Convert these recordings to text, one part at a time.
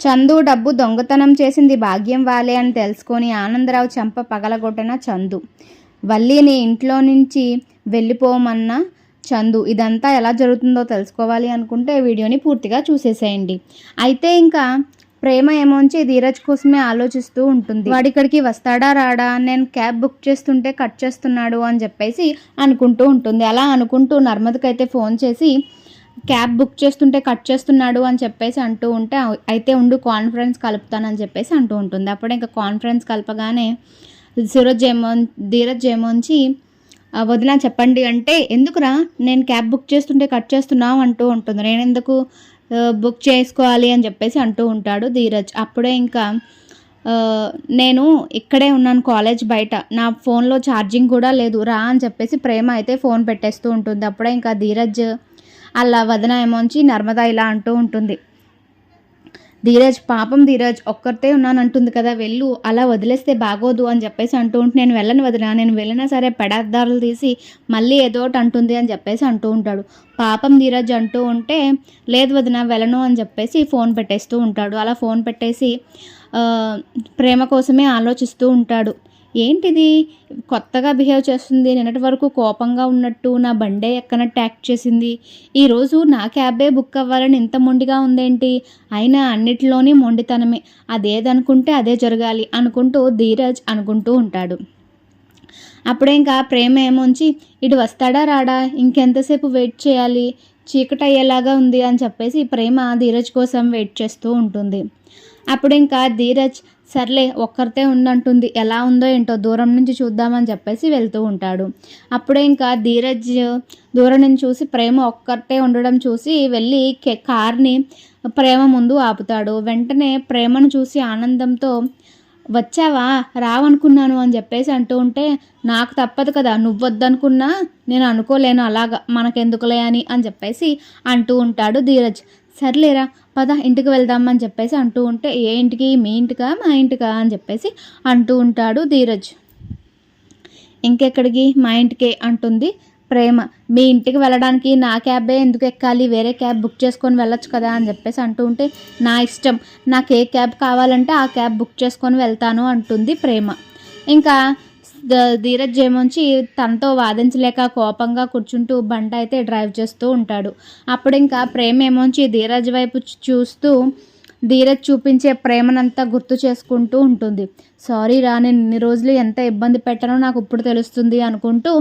చందు డబ్బు దొంగతనం చేసింది భాగ్యం వాళ్ళే అని తెలుసుకొని ఆనందరావు చెంప పగలగొట్టిన చందు. వల్లిని ఇంట్లో నుంచి వెళ్ళిపోమన్న చందు. ఇదంతా ఎలా జరుగుతుందో తెలుసుకోవాలి అనుకుంటే వీడియోని పూర్తిగా చూసేసేయండి. అయితే ఇంకా ప్రేమ ఏమోంచి ధీరజ్ కోసమే ఆలోచిస్తూ ఉంటుంది. వాడు ఇక్కడికి వస్తాడా రాడా, నేను క్యాబ్ బుక్ చేస్తుంటే కట్ చేస్తున్నాడు అని చెప్పేసి అనుకుంటూ ఉంటుంది. అలా అనుకుంటూ నర్మదకైతే ఫోన్ చేసి క్యాబ్ బుక్ చేస్తుంటే కట్ చేస్తున్నాడు అని చెప్పేసి అంటూ ఉంటే, అయితే ఉండు కాన్ఫరెన్స్ కలుపుతానని చెప్పేసి అంటూ ఉంటుంది. అప్పుడే ఇంకా కాన్ఫరెన్స్ కలపగానే ధీరజ్ ఏమోంచి వదిన చెప్పండి అంటే, ఎందుకురా నేను క్యాబ్ బుక్ చేస్తుంటే కట్ చేస్తున్నావు అంటూ ఉంటుంది. నేను ఎందుకు బుక్ చేసుకోవాలి అని చెప్పేసి అంటూ ఉంటాడు ధీరజ్. అప్పుడే ఇంకా నేను ఇక్కడే ఉన్నాను కాలేజ్ బయట, నా ఫోన్లో ఛార్జింగ్ కూడా లేదు రా అని చెప్పేసి ప్రేమ అయితే ఫోన్ పెట్టేస్తూ ఉంటుంది. అప్పుడే ఇంకా ధీరజ్ అలా వదిన ఏమోంచి నర్మద ఇలా అంటూ ఉంటుంది. ధీరజ్ పాపం ధీరజ్ ఒక్కరితే ఉన్నాను అంటుంది కదా, వెళ్ళు, అలా వదిలేస్తే బాగోదు అని చెప్పేసి అంటూ ఉంటే, నేను వెళ్ళను వదిన, నేను వెళ్ళినా సరే పెడార్థాలు తీసి మళ్ళీ ఏదో ఒకటి అంటుంది అని చెప్పేసి అంటూ ఉంటాడు. పాపం ధీరజ్ అంటూ ఉంటే, లేదు వదిన వెళ్ళను అని చెప్పేసి ఫోన్ పెట్టేస్తూ ఉంటాడు. అలా ఫోన్ పెట్టేసి ప్రేమ కోసమే ఆలోచిస్తూ ఉంటాడు. ఏంటిది కొత్తగా బిహేవ్ చేస్తుంది, నిన్నటి వరకు కోపంగా ఉన్నట్టు నా బండే ఎక్కనట్టు యాక్ట్ చేసింది, ఈరోజు నా క్యాబే బుక్ అవ్వాలని ఇంత మొండిగా ఉందేంటి, అయినా అన్నిటిలోని మొండితనమే, అదేదనుకుంటే అదే జరగాలి అనుకుంటూ ధీరజ్ అనుకుంటూ ఉంటాడు. అప్పుడే ఇంకా ప్రేమ ఏమోంచి ఇటు వస్తాడా రాడా, ఇంకెంతసేపు వెయిట్ చేయాలి, చీకటి అయ్యేలాగా ఉంది అని చెప్పేసి ప్రేమ ధీరజ్ కోసం వెయిట్ చేస్తూ ఉంటుంది. అప్పుడు ఇంకా ధీరజ్ సర్లే ఒక్కరితే ఉందంటుంది, ఎలా ఉందో ఏంటో దూరం నుంచి చూద్దామని చెప్పేసి వెళ్తూ ఉంటాడు. అప్పుడే ఇంకా ధీరజ్ దూరం నుంచి చూసి ప్రేమ ఒక్కరితే ఉండడం చూసి వెళ్ళి కార్ని ప్రేమ ముందు ఆపుతాడు. వెంటనే ప్రేమను చూసి ఆనందంతో, వచ్చావా, రావనుకున్నాను అని చెప్పేసి అంటూ ఉంటే, నాకు తప్పదు కదా, నువ్వొద్దనుకున్నా నేను అనుకోలేను అలాగా, మనకెందుకులే అని చెప్పేసి అంటూ ఉంటాడు ధీరజ్. సర్లేరా పద ఇంటికి వెళ్దామని చెప్పేసి అంటూ ఉంటే, ఏ ఇంటికి, మీ ఇంటికా మా ఇంటికా అని చెప్పేసి అంటూ ఉంటాడు ధీరజ్. ఇంకెక్కడికి, మా ఇంటికే అంటుంది ప్రేమ. మీ ఇంటికి వెళ్ళడానికి నా క్యాబే ఎందుకు ఎక్కాలి, వేరే క్యాబ్ బుక్ చేసుకొని వెళ్ళొచ్చు కదా అని చెప్పేసి అంటూ ఉంటే, నా ఇష్టం, నాకు ఏ క్యాబ్ కావాలంటే ఆ క్యాబ్ బుక్ చేసుకొని వెళ్తాను అంటుంది ప్రేమ. ఇంకా ధీరజ్ ఏమోంచి తనతో వాదించలేక కోపంగా కూర్చుంటూ బండి అయితే డ్రైవ్ చేస్తూ ఉంటాడు. అప్పుడు ఇంకా ప్రేమ ఏమోంచి ధీరజ్ వైపు చూస్తూ ధీరజ్ చూపించే ప్రేమనంతా గుర్తు చేసుకుంటూ ఉంటుంది. సారీ రా, నేను ఇన్ని రోజులు ఎంత ఇబ్బంది పెట్టానో నాకు ఇప్పుడు తెలుస్తుంది అనుకుంటూ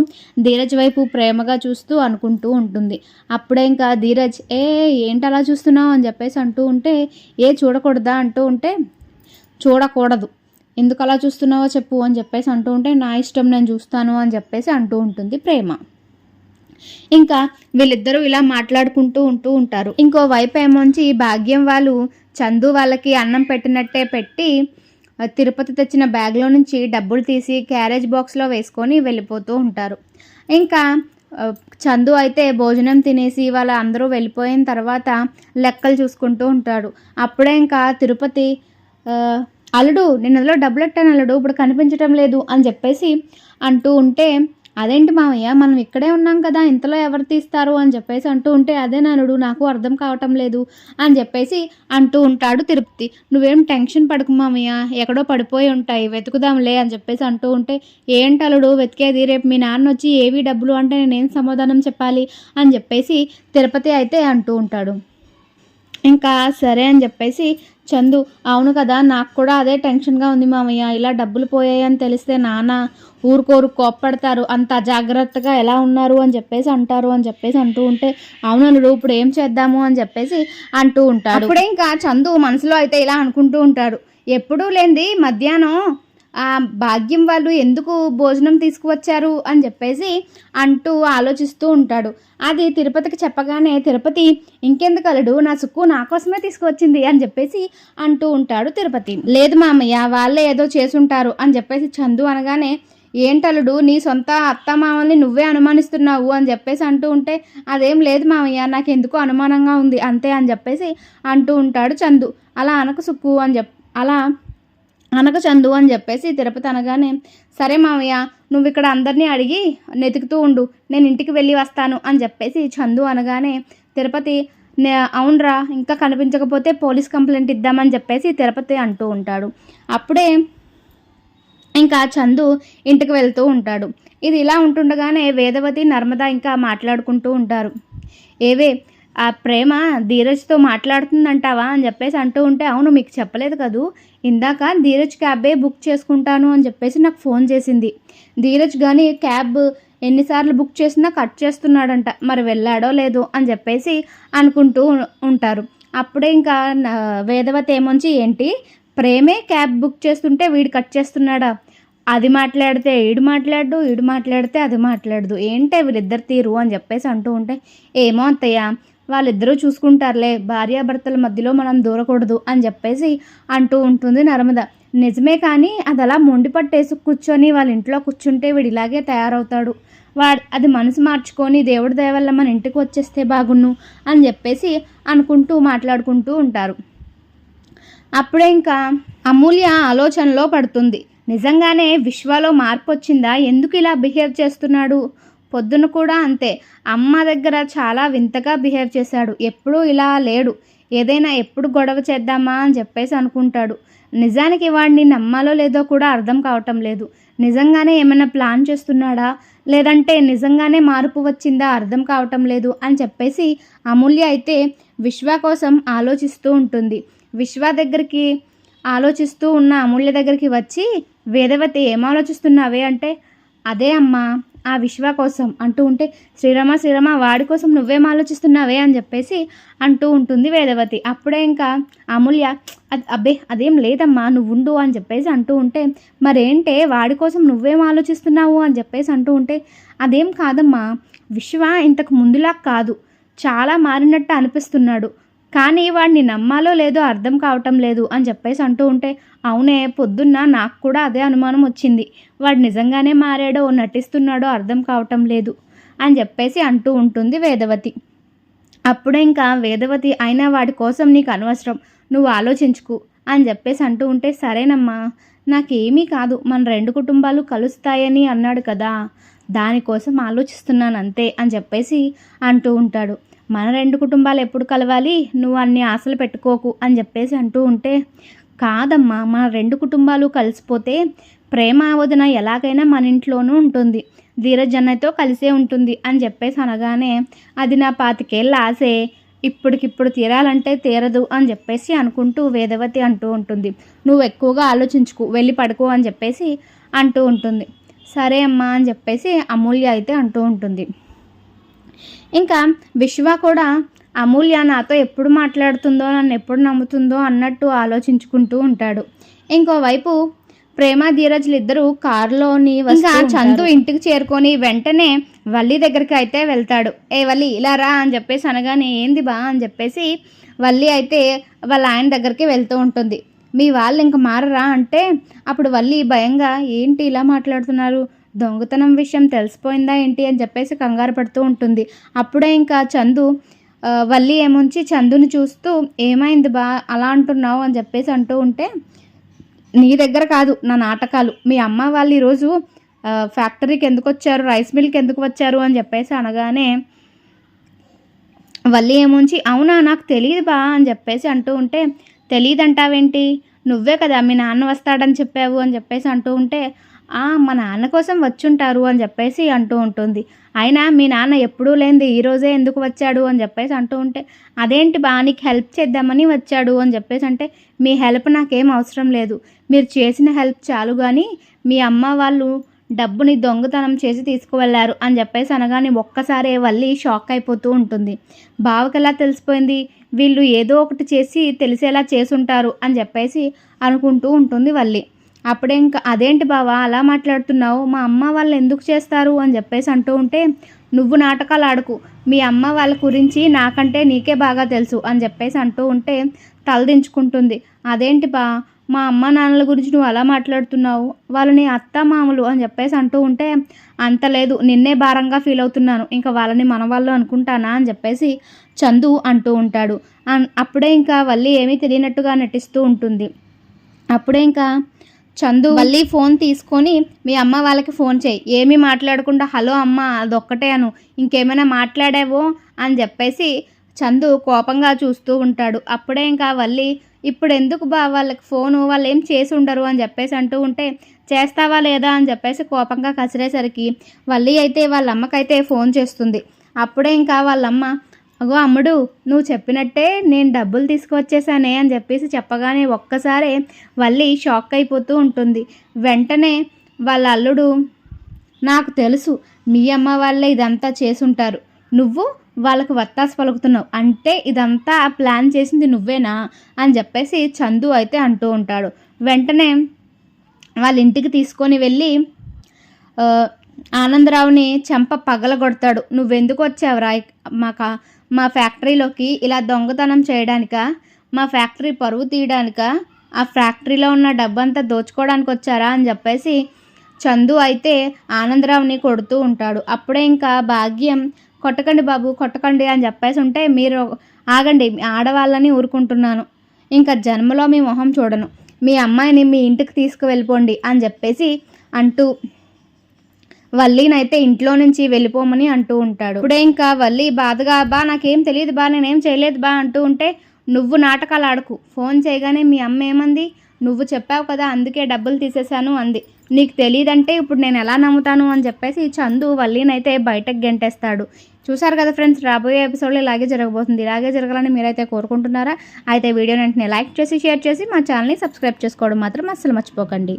ధీరజ్ వైపు ప్రేమగా చూస్తూ అనుకుంటూ ఉంటుంది. అప్పుడే ఇంకా ధీరజ్ ఏంటి అలా చూస్తున్నావు అని చెప్పేసి అంటూ ఉంటే, చూడకూడదా అంటూ ఉంటే, చూడకూడదు, ఎందుకు అలా చూస్తున్నావో చెప్పు అని చెప్పేసి అంటూ ఉంటే, నా ఇష్టం, నేను చూస్తాను అని చెప్పేసి అంటూ ఉంటుంది ప్రేమ. ఇంకా వీళ్ళిద్దరూ ఇలా మాట్లాడుకుంటూ ఉంటారు. ఇంకో వైపు ఏమోంచి భాగ్యం వాళ్ళు చందు వాళ్ళకి అన్నం పెట్టినట్టే పెట్టి తిరుపతి తెచ్చిన బ్యాగ్లో నుంచి డబ్బులు తీసి క్యారేజ్ బాక్స్లో వేసుకొని వెళ్ళిపోతూ ఉంటారు. ఇంకా చందు అయితే భోజనం తినేసి వాళ్ళ అందరూ వెళ్ళిపోయిన తర్వాత లెక్కలు చూసుకుంటూ ఉంటాడు. అప్పుడే ఇంకా తిరుపతి, అల్లుడు నేను అందులో డబ్బులు ఎట్టాను అల్లుడు, ఇప్పుడు కనిపించటం లేదు అని చెప్పేసి అంటూ ఉంటే, అదేంటి మామయ్య, మనం ఇక్కడే ఉన్నాం కదా, ఇంతలో ఎవరు తీస్తారు అని చెప్పేసి అంటూ ఉంటే, అదే నానుడు నాకు అర్థం కావటం లేదు అని చెప్పేసి అంటూ ఉంటాడు తిరుపతి. నువ్వేం టెన్షన్ పడకు మామయ్య, ఎక్కడో పడిపోయి ఉంటాయి, వెతుకుదాంలే అని చెప్పేసి అంటూ ఉంటే, ఏంటలుడు వెతికేది, రేపు మీ నాన్న వచ్చి ఏవి డబ్బులు అంటే నేనేం సమాధానం చెప్పాలి అని చెప్పేసి తిరుపతి అయితే అంటూ ఉంటాడు. ఇంకా సరే అని చెప్పేసి చందు, అవును కదా, నాకు కూడా అదే టెన్షన్గా ఉంది మామయ్య, ఇలా డబ్బులు పోయాయని తెలిస్తే నాన్న ఊరుకోరు, కోప్పడతారు, అంత అజాగ్రత్తగా ఎలా ఉన్నారు అని చెప్పేసి అంటారు అని చెప్పేసి అంటూ ఉంటే, అవుననుడు ఇప్పుడు ఏం చేద్దాము అని చెప్పేసి అంటూ ఉంటాడు. అప్పుడే ఇంకా చందు మనసులో అయితే ఇలా అనుకుంటూ ఉంటాడు, ఎప్పుడూ లేనిది మధ్యాహ్నం ఆ భాగ్యం వాళ్ళు ఎందుకు భోజనం తీసుకువచ్చారు అని చెప్పేసి అంటూ ఆలోచిస్తూ ఉంటాడు. అది తిరుపతికి చెప్పగానే, తిరుపతి ఇంకెందుకు అల్లుడు, నా సుక్కు నా కోసమే తీసుకువచ్చింది అని చెప్పేసి అంటూ ఉంటాడు తిరుపతి. లేదు మామయ్య, వాళ్ళే ఏదో చేసుంటారు అని చెప్పేసి చందు అనగానే, ఏంటలుడు నీ సొంత అత్తమామల్ని నువ్వే అనుమానిస్తున్నావు అని చెప్పేసి అంటూ ఉంటే, అదేం లేదు మామయ్య, నాకు ఎందుకో అనుమానంగా ఉంది అంతే అని చెప్పేసి అంటూ ఉంటాడు చందు. అలా అనక సుక్కు అని అలా అనక చందు అని చెప్పేసి తిరుపతి అనగానే, సరే మామయ్య, నువ్వు ఇక్కడ అందరినీ అడిగి వెతుకుతూ ఉండు, నేను ఇంటికి వెళ్ళి వస్తాను అని చెప్పేసి చందు అనగానే, తిరుపతి అవునరా, ఇంకా కనిపించకపోతే పోలీస్ కంప్లైంట్ ఇద్దామని చెప్పేసి తిరుపతి అంటూ ఉంటాడు. అప్పుడే ఇంకా చందు ఇంటికి వెళ్తూ ఉంటాడు. ఇది ఇలా ఉంటుండగానే వేదవతి నర్మద ఇంకా మాట్లాడుకుంటూ ఉంటారు. ఏవే, ఆ ప్రేమ ధీరజ్తో మాట్లాడుతుందంటావా అని చెప్పేసి అంటూ ఉంటే, అవును మీకు చెప్పలేదు కదూ, ఇందాక ధీరజ్ క్యాబే బుక్ చేసుకుంటాను అని చెప్పేసి నాకు ఫోన్ చేసింది. ధీరజ్ కానీ క్యాబ్ ఎన్నిసార్లు బుక్ చేసినా కట్ చేస్తున్నాడంట, మరి వెళ్ళాడో లేదో అని చెప్పేసి అనుకుంటూ ఉంటారు. అప్పుడే ఇంకా వేదవతి ఏమొంచి, ఏంటి ప్రేమే క్యాబ్ బుక్ చేస్తుంటే వీడు కట్ చేస్తున్నాడా, అది మాట్లాడితే ఈడు మాట్లాడు, ఈడు మాట్లాడితే అది మాట్లాడదు, ఏంటే వీళ్ళిద్దరు తీరు అని చెప్పేసి అంటూ ఉంటే, ఏమో అత్తయ్య వాళ్ళిద్దరూ చూసుకుంటారులే, భార్యాభర్తల మధ్యలో మనం దూరకూడదు అని చెప్పేసి అంటూ ఉంటుంది నర్మద. నిజమే, కానీ అది అలా మొండి పట్టేసి కూర్చొని వాళ్ళ ఇంట్లో కూర్చుంటే వీడు ఇలాగే తయారవుతాడు, అది మనసు మార్చుకొని దేవుడి దయ వల్ల మన ఇంటికి వచ్చేస్తే బాగున్ను అని చెప్పేసి అనుకుంటూ మాట్లాడుకుంటూ ఉంటారు. అప్పుడే ఇంకా అమూల్య ఆలోచనలో పడుతుంది. నిజంగానే విశ్వలో మార్పు వచ్చిందా, ఎందుకు ఇలా బిహేవ్ చేస్తున్నాడు, పొద్దున కూడా అంతే అమ్మ దగ్గర చాలా వింతగా బిహేవ్ చేశాడు, ఎప్పుడూ ఇలా లేడు, ఏదైనా ఎప్పుడు గొడవ చేద్దామా అని చెప్పేసి అనుకుంటాడు. నిజానికి వాడిని నమ్మాలో లేదో కూడా అర్థం కావటం లేదు. నిజంగానే ఏమైనా ప్లాన్ చేస్తున్నాడా, లేదంటే నిజంగానే మార్పు వచ్చిందా అర్థం కావటం లేదు అని చెప్పేసి అమూల్య అయితే విశ్వ కోసం ఆలోచిస్తూ ఉంటుంది. విశ్వ దగ్గరికి ఆలోచిస్తూ ఉన్న అమూల్య దగ్గరికి వచ్చి, వేదవతి ఏం ఆలోచిస్తున్నావే అంటే, అదే అమ్మా ఆ విశ్వ కోసం అంటూ ఉంటే, శ్రీరామ వాడి కోసం నువ్వేం ఆలోచిస్తున్నావే అని చెప్పేసి అంటూ ఉంటుంది వేదవతి. అప్పుడే ఇంకా అమూల్య, అబ్బే అదేం లేదమ్మా నువ్వు ఉండు అని చెప్పేసి అంటూ ఉంటే, మరేంటే వాడి కోసం నువ్వేం ఆలోచిస్తున్నావు అని చెప్పేసి అంటూ ఉంటే, అదేం కాదమ్మా, విశ్వ ఇంతకు ముందులా కాదు, చాలా మారినట్టు అనిపిస్తున్నాడు, కానీ వాడిని నమ్మాలో లేదో అర్థం కావటం లేదు అని చెప్పేసి అంటూ ఉంటే, అవునే పొద్దున్న నాకు కూడా అదే అనుమానం వచ్చింది, వాడు నిజంగానే మారాడో నటిస్తున్నాడో అర్థం కావటం లేదు అని చెప్పేసి అంటూ ఉంటుంది వేదవతి. అప్పుడే ఇంకా వేదవతి, అయినా వాడి కోసం నీకు అనవసరం, నువ్వు ఆలోచించుకు అని చెప్పేసి అంటూ ఉంటే, సరేనమ్మా నాకేమీ కాదు, మన రెండు కుటుంబాలు కలుస్తాయని అన్నాడు కదా, దానికోసం ఆలోచిస్తున్నాను అంతే అని చెప్పేసి అంటూ ఉంటాడు. మన రెండు కుటుంబాలు ఎప్పుడు కలవాలి, నువ్వు అన్ని ఆశలు పెట్టుకోకు అని చెప్పేసి అంటూ ఉంటే, కాదమ్మా మన రెండు కుటుంబాలు కలిసిపోతే ప్రేమ వదిన ఎలాగైనా మన ఇంట్లోనూ ఉంటుంది, ధీరజ్ అన్నయ్యతో కలిసే ఉంటుంది అని చెప్పేసి అనగానే, అది నా 25 ఏళ్ళ ఆశే, ఇప్పటికిప్పుడు తీరాలంటే తీరదు అని చెప్పేసి అనుకుంటూ వేదవతి అంటూ ఉంటుంది. నువ్వు ఎక్కువగా ఆలోచించుకు, వెళ్ళి పడుకో అని చెప్పేసి అంటూ ఉంటుంది. సరే అమ్మా అని చెప్పేసి అమూల్య అయితే అంటూ ఉంటుంది. ఇంకా విశ్వ కూడా అమూల్య నాతో ఎప్పుడు మాట్లాడుతుందో, నన్ను ఎప్పుడు నమ్ముతుందో అన్నట్టు ఆలోచించుకుంటూ ఉంటాడు. ఇంకోవైపు ప్రేమ ధీరజ్లు ఇద్దరు కారులోని ఇంకా చందు ఇంటికి చేరుకొని వెంటనే వల్లి దగ్గరికి అయితే వెళ్తాడు. ఏ వల్లి ఇలా రా అని చెప్పేసి అనగానే, ఏంది బా అని చెప్పేసి వల్లి అయితే వాళ్ళ ఆయన దగ్గరికి వెళ్తూ ఉంటుంది. మీ వాళ్ళు ఇంక మారరా అంటే, అప్పుడు వల్లి భయంగా, ఏంటి ఇలా మాట్లాడుతున్నారు, దొంగతనం విషయం తెలిసిపోయిందా ఏంటి అని చెప్పేసి కంగారు పడుతూ ఉంటుంది. అప్పుడే ఇంకా చందు వల్లి ఏముంచి చందుని చూస్తూ, ఏమైంది బా అలా అంటున్నావు అని చెప్పేసి అంటూ ఉంటే, నీ దగ్గర కాదు నా నాటకాలు, మీ అమ్మ వాళ్ళు ఈరోజు ఫ్యాక్టరీకి ఎందుకు వచ్చారు, రైస్ మిల్కి ఎందుకు వచ్చారు అని చెప్పేసి అనగానే, వల్లి ఏముంచి అవునా నాకు తెలియదు బా అని చెప్పేసి అంటూ ఉంటే, తెలియదంటావేంటి, నువ్వే కదా మీ నాన్న వస్తాడని చెప్పావు అని చెప్పేసి అంటూ ఉంటే, మా నాన్న కోసం వచ్చుంటారు అని చెప్పేసి అంటూ ఉంటుంది. అయినా మీ నాన్న ఎప్పుడూ లేనిది ఈరోజే ఎందుకు వచ్చాడు అని చెప్పేసి అంటూ ఉంటే, అదేంటి బా నీకు హెల్ప్ చేద్దామని వచ్చాడు అని చెప్పేసి అంటే, మీ హెల్ప్ నాకేం అవసరం లేదు, మీరు చేసిన హెల్ప్ చాలు, కానీ మీ అమ్మ వాళ్ళు డబ్బుని దొంగతనం చేసి తీసుకువెళ్ళారు అని చెప్పేసి అనగానే ఒక్కసారే వల్లి షాక్ అయిపోతూ ఉంటుంది. బావకి ఎలా తెలిసిపోయింది, వీళ్ళు ఏదో ఒకటి చేసి తెలిసేలా చేసుంటారు అని చెప్పేసి అనుకుంటూ ఉంటుంది వల్లి. అప్పుడే ఇంకా, అదేంటి బావా అలా మాట్లాడుతున్నావు, మా అమ్మ వాళ్ళు ఎందుకు చేస్తారు అని చెప్పేసి అంటూ ఉంటే, నువ్వు నాటకాలు ఆడుకు, మీ అమ్మ వాళ్ళ గురించి నాకంటే నీకే బాగా తెలుసు అని చెప్పేసి అంటూ ఉంటే తలదించుకుంటుంది. అదేంటి బా, మా అమ్మ నాన్నల గురించి నువ్వు అలా మాట్లాడుతున్నావు, వాళ్ళని అత్త మామలు అని చెప్పేసి అంటూ ఉంటే, అంత లేదు నిన్నే భారంగా ఫీల్ అవుతున్నాను, ఇంకా వాళ్ళని మన వాళ్ళు అనుకుంటానా అని చెప్పేసి చందు అంటూ ఉంటాడు. అప్పుడే ఇంకా వల్లి ఏమీ తెలియనట్టుగా నటిస్తూ ఉంటుంది. అప్పుడే ఇంకా చందు వల్లి ఫోన్ తీసుకొని, మీ అమ్మ వాళ్ళకి ఫోన్ చేయి, ఏమీ మాట్లాడకుండా హలో అమ్మ అదొక్కటే అను, ఇంకేమైనా మాట్లాడావో అని చెప్పేసి చందు కోపంగా చూస్తూ ఉంటాడు. అప్పుడే ఇంకా వల్లి ఇప్పుడు ఎందుకు బా వాళ్ళకి ఫోను, వాళ్ళు ఏం చేసి ఉండరు అని చెప్పేసి అంటూ ఉంటే చేస్తావా లేదా అని చెప్పేసి కోపంగా కసిరేసరికి వల్లి అయితే వాళ్ళ అమ్మకైతే ఫోన్ చేస్తుంది. అప్పుడే ఇంకా వాళ్ళమ్మ అగో అమ్ముడు నువ్వు చెప్పినట్టే నేను డబ్బులు తీసుకువచ్చేసానే అని చెప్పేసి చెప్పగానే ఒక్కసారే వల్లి షాక్ అయిపోతూ ఉంటుంది. వెంటనే వాళ్ళ అల్లుడు నాకు తెలుసు మీ అమ్మ వాళ్ళే ఇదంతా చేసుంటారు, నువ్వు వాళ్ళకు వత్తాసు పలుకుతున్నావు అంటే ఇదంతా ప్లాన్ చేసింది నువ్వేనా అని చెప్పేసి చందు అయితే అంటూ ఉంటాడు. వెంటనే వాళ్ళ ఇంటికి తీసుకొని వెళ్ళి ఆనందరావుని చెంప పగలగొడతాడు. నువ్వెందుకు వచ్చావురా మా ఫ్యాక్టరీలోకి ఇలా దొంగతనం చేయడానికా, మా ఫ్యాక్టరీ పరువు తీయడానికా, ఆ ఫ్యాక్టరీలో ఉన్న డబ్బంతా దోచుకోవడానికి వచ్చారా అని చెప్పేసి చందు అయితే ఆనందరావుని కొడుతూ ఉంటాడు. అప్పుడే ఇంకా భాగ్యం కొట్టకండి బాబు కొట్టకండి అని చెప్పేసి ఉంటే మీరు ఆగండి, ఆడవాళ్ళని ఊరుకుంటున్నాను, ఇంకా జన్మలో మీ మొహం చూడను, మీ అమ్మాయిని మీ ఇంటికి తీసుకువెళ్ళిపోండి అని చెప్పేసి అంటూ వల్లినైతే ఇంట్లో నుంచి వెళ్ళిపోమని అంటూ ఉంటాడు. ఇప్పుడే ఇంకా వల్లి బాధగా బా నాకేం తెలియదు బా నేనేం చేయలేదు బా అంటూ ఉంటే నువ్వు నాటకాలు ఆడకు, ఫోన్ చేయగానే మీ అమ్మ ఏమంది, నువ్వు చెప్పావు కదా అందుకే డబ్బులు తీసేశాను అంది, నీకు తెలియదంటే ఇప్పుడు నేను ఎలా నమ్ముతాను అని చెప్పేసి చందు వల్లినైతే బయటకు గెంటేస్తాడు. చూసారు కదా ఫ్రెండ్స్, రాబోయే ఎపిసోడ్లో ఇలాగే జరగబోతుంది. ఇలాగే జరగాలని మీరైతే కోరుకుంటున్నారా? అయితే వీడియోని వెంటనే లైక్ చేసి షేర్ చేసి మా ఛానల్ని సబ్స్క్రైబ్ చేసుకోవడం మాత్రం అస్సలు మర్చిపోకండి.